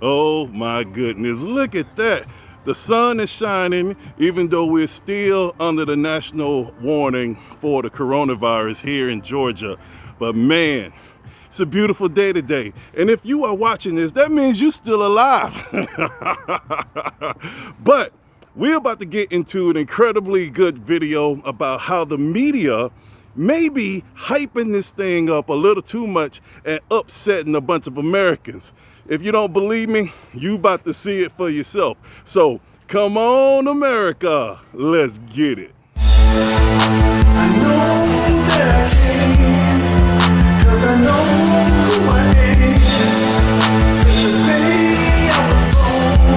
Oh my goodness, look at that. The sun is shining even though we're still under the national warning for the coronavirus here in Georgia. But man, it's a beautiful day today. And if you are watching this, that means you're still alive. But we're about to get into an incredibly good video about how the media may be hyping this thing up a little too much and upsetting a bunch of Americans. If you don't believe me, you about to see it for yourself. So come on, America, let's get it. I know that I can, 'cause I know who I am. Since the day I was born,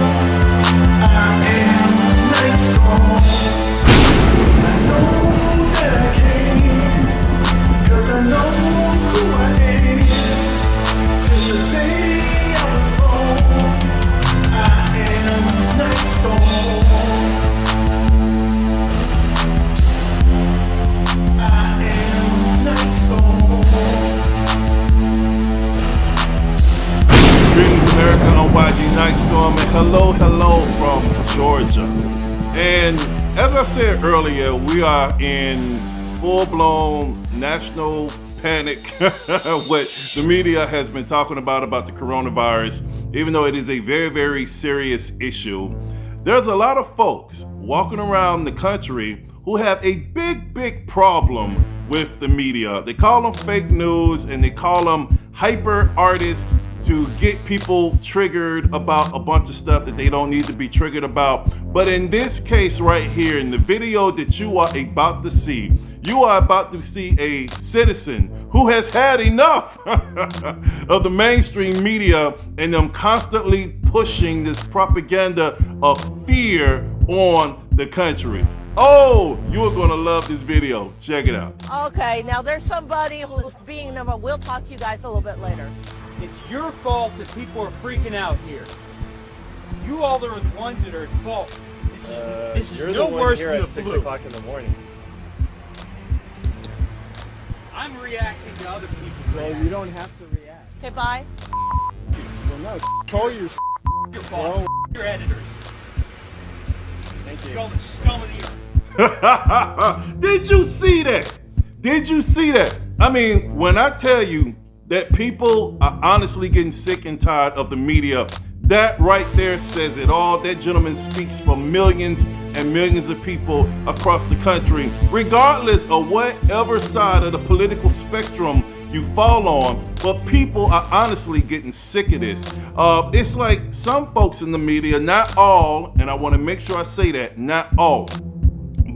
I am night storm. I know that I can, 'cause I know who I am. Since the day I was born, I am night storm. Greetings, America, NYGHTSTORM, and hello from Georgia. And as I said earlier, we are in full-blown national panic. What the media has been talking about the coronavirus, even though it is a very, very serious issue. There's a lot of folks walking around the country who have a big problem with the media. They call them fake news and they call them hyper artists to get people triggered about a bunch of stuff that they don't need to be triggered about. But in this case right here, in the video that you are about to see, you are about to see a citizen who has had enough of the mainstream media and them constantly pushing this propaganda of fear on the country. Oh, you are going to love this video. Check it out. Okay, now there's somebody who's being number. We'll talk to you guys a little bit later. It's your fault that people are freaking out here. You all are the ones that are at fault. This is no worse than the flu. 6 o'clock in the morning. I'm reacting to other people's Well, reactions. you don't have to react. Okay, bye. Well, no, control your Your fault. Your editors. Thank you. You're all the scum of the earth. Did you see that? Did you see that? I mean, when I tell you that people are honestly getting sick and tired of the media, that right there says it all. That gentleman speaks for millions and millions of people across the country, regardless of whatever side of the political spectrum you fall on. But people are honestly getting sick of this. It's like some folks in the media, not all, and I want to make sure I say that, not all,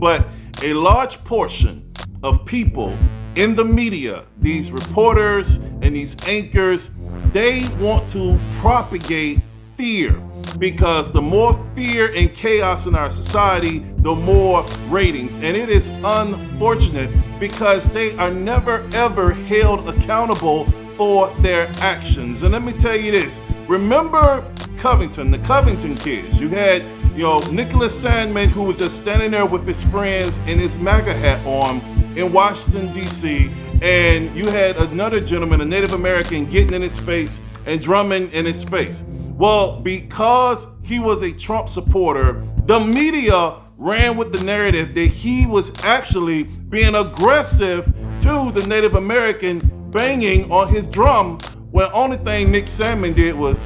but a large portion of people in the media, these reporters and these anchors, they want to propagate fear, because the more fear and chaos in our society, the more ratings. And it is unfortunate because they are never ever held accountable for their actions. And let me tell you this, remember Covington, the Covington kids. You had, Nicholas Sandman, who was just standing there with his friends and his MAGA hat on in Washington, D.C., and you had another gentleman, a Native American, getting in his face and drumming in his face. Well, because he was a Trump supporter, the media ran with the narrative that he was actually being aggressive to the Native American, banging on his drum, when only thing Nick Sandman did was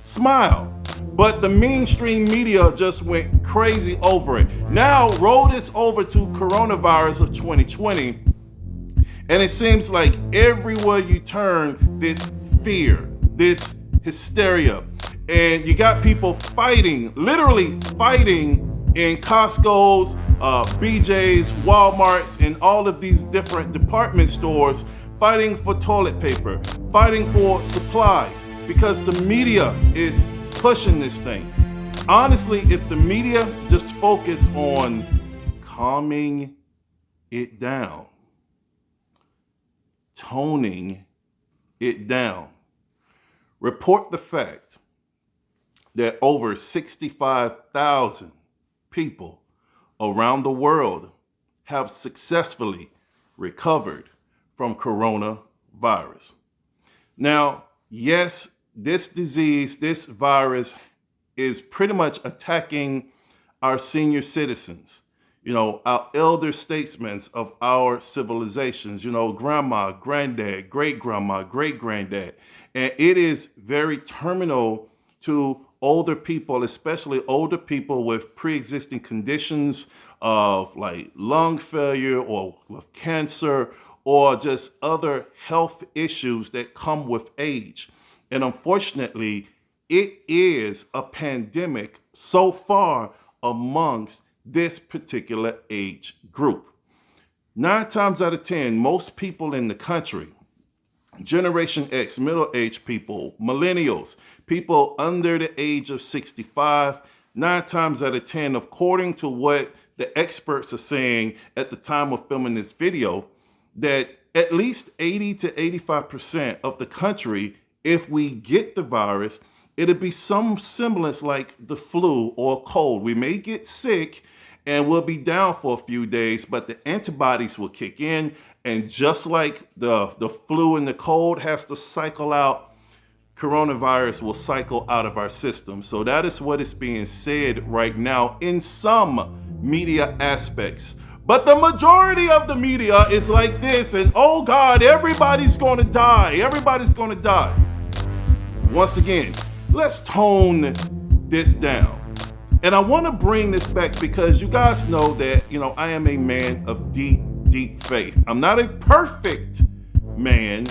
smile. But the mainstream media just went crazy over it. Now roll this over to coronavirus of 2020, and it seems like everywhere you turn, this fear, this hysteria, and you got people fighting, literally fighting in Costco's, BJ's, Walmart's, and all of these different department stores, fighting for toilet paper, fighting for supplies, because the media is pushing this thing. Honestly, if the media just focused on calming it down, toning it down, report the fact that over 65,000 people around the world have successfully recovered from coronavirus. Now, yes, this disease, this virus is pretty much attacking our senior citizens, our elder statesmen of our civilizations, grandma, granddad, great-grandma, great-granddad. And it is very terminal to older people, especially older people with pre-existing conditions of like lung failure or with cancer or just other health issues that come with age. And unfortunately, it is a pandemic so far amongst this particular age group. 9 times out of 10, most people in the country, Generation X, middle-aged people, millennials, people under the age of 65, 9 times out of 10, according to what the experts are saying at the time of filming this video, that at least 80 to 85% of the country, if we get the virus, it'll be some semblance like the flu or cold. We may get sick and we'll be down for a few days, but the antibodies will kick in. And just like the flu and the cold has to cycle out, coronavirus will cycle out of our system. So that is what is being said right now in some media aspects. But the majority of the media is like this, and oh God, everybody's going to die. Everybody's going to die. Once again, let's tone this down. And I want to bring this back because you guys know that, I am a man of deep faith. I'm not a perfect man,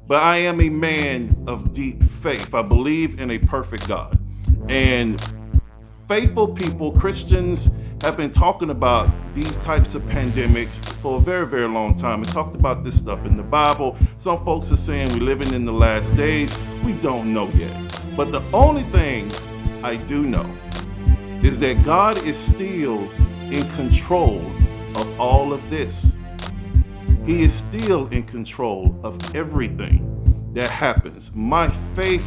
but I am a man of deep faith. I believe in a perfect God. And faithful people, Christians, have been talking about these types of pandemics for a very, very long time. We talked about this stuff in the Bible. Some folks are saying we're living in the last days. We don't know yet. But the only thing I do know is that God is still in control of all of this. He is still in control of everything that happens. My faith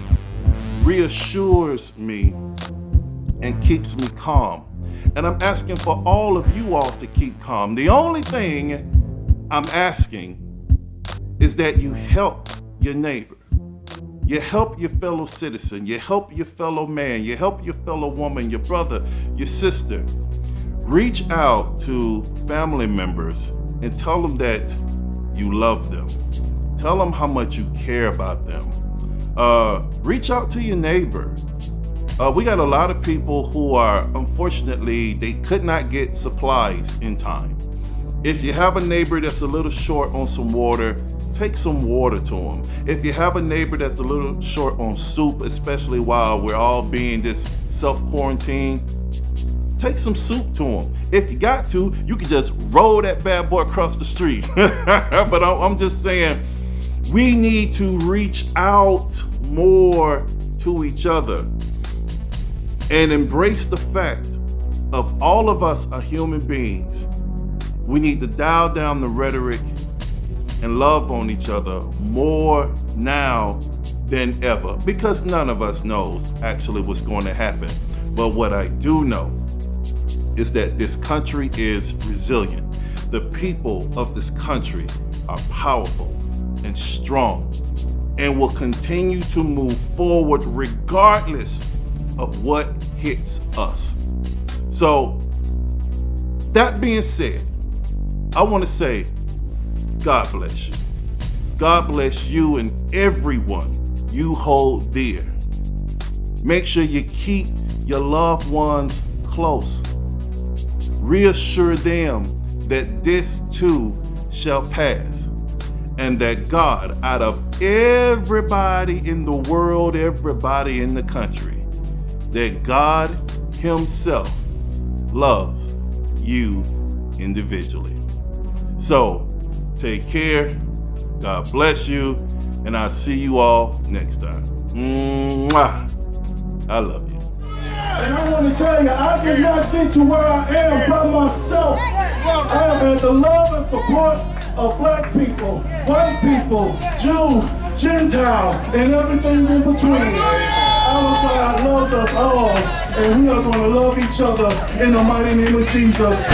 reassures me and keeps me calm. And I'm asking for all of you all to keep calm. The only thing I'm asking is that you help your neighbor. You help your fellow citizen. You help your fellow man. You help your fellow woman, your brother, your sister. Reach out to family members and tell them that you love them. Tell them how much you care about them. Reach out to your neighbor. We got a lot of people who are, unfortunately, they could not get supplies in time. If you have a neighbor that's a little short on some water, take some water to them. If you have a neighbor that's a little short on soup, especially while we're all being this self-quarantine, take some soup to them. If you got to, you can just roll that bad boy across the street. But I'm just saying, we need to reach out more to each other and embrace the fact of all of us are human beings. We need to dial down the rhetoric and love on each other more now than ever, because none of us knows actually what's going to happen. But what I do know is that this country is resilient. The people of this country are powerful and strong and will continue to move forward regardless of what hits us. So, that being said, I want to say, God bless you. God bless you and everyone you hold dear. Make sure you keep your loved ones close. Reassure them that this too shall pass, and that God, out of everybody in the world, everybody in the country, that God Himself loves you individually. So, take care, God bless you, and I'll see you all next time. Mwah. I love you. And I want to tell you, I did not get to where I am by myself. I am in the love and support of black people, white people, Jew, Gentile, and everything in between. Our God loves us all, and we are going to love each other in the mighty name of Jesus.